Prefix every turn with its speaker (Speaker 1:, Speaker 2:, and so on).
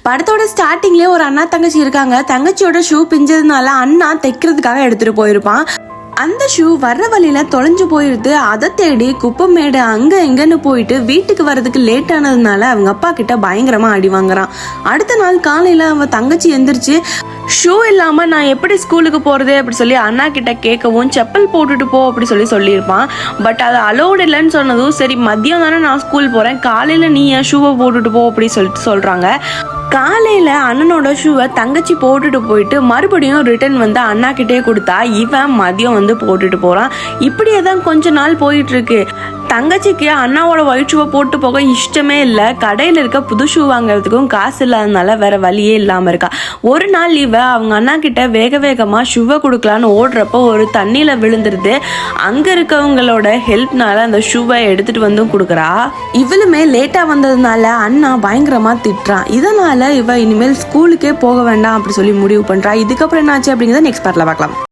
Speaker 1: படத்தோட ஸ்டார்டிங்லேயே ஒரு அண்ணா தங்கச்சி இருக்காங்க. தங்கச்சியோட ஷூ பிஞ்சதுனால அண்ணா தைக்கிறதுக்காக எடுத்துட்டு போயிருப்பான். அந்த ஷூ வர்ற வழியில தொலைஞ்சு போயிருது. அதை தேடி குப்பமேடு அங்க எங்கன்னு போயிட்டு வீட்டுக்கு வர்றதுக்கு லேட் ஆனதுனால அவங்க அப்பா கிட்ட பயங்கரமா அடி வாங்குறான். அடுத்த நாள் காலையில அவன் தங்கச்சி எந்திரிச்சு ஷூ இல்லாம நான் எப்படி ஸ்கூலுக்கு போறது அப்படி சொல்லி அண்ணா கிட்ட கேட்கவும் செப்பல் போட்டுட்டு போ அப்படி சொல்லியிருப்பான். பட் அது அலோடு இல்லைன்னு சொன்னதும் சரி மதியம் தானே நான் ஸ்கூல் போறேன், காலையில நீ என் ஷூவை போட்டுட்டு போ அப்படி சொல்றாங்க. காலையில அண்ணனோட ஷூவை தங்கச்சி போட்டுட்டு போயிட்டு மறுபடியும் ரிட்டர்ன் வந்து அண்ணா கிட்டே கொடுத்தா இவன் மதியம் வந்து போட்டுட்டு போறான். இப்படியே தான் கொஞ்ச நாள் போயிட்டு இருக்கு. தங்கச்சிக்கு அண்ணாவோட ஒயிட் ஷூவை போட்டு போக இஷ்டமே இல்லை. கடையில் இருக்க புது ஷூ வாங்குறதுக்கும் காசு இல்லாதனால வேற வழியே இல்லாமல் இருக்கா. ஒரு நாள் இவ அவங்க அண்ணா கிட்ட வேகமாக ஷூவை கொடுக்கலான்னு ஓடுறப்போ ஒரு தண்ணியில் விழுந்துருது. அங்கே இருக்கவங்களோட ஹெல்ப்னால அந்த ஷூவை எடுத்துட்டு வந்தும் கொடுக்குறா. இவளுமே லேட்டாக வந்ததுனால அண்ணா பயங்கரமாக திட்டுறான். இதனால இவ இனிமேல் ஸ்கூலுக்கே போக வேண்டாம் அப்படி சொல்லி முடிவு பண்ணுறா. இதுக்கப்புறம் என்னாச்சு அப்படிங்கிறத நெக்ஸ்ட் பார்ட்ல பார்க்கலாம்.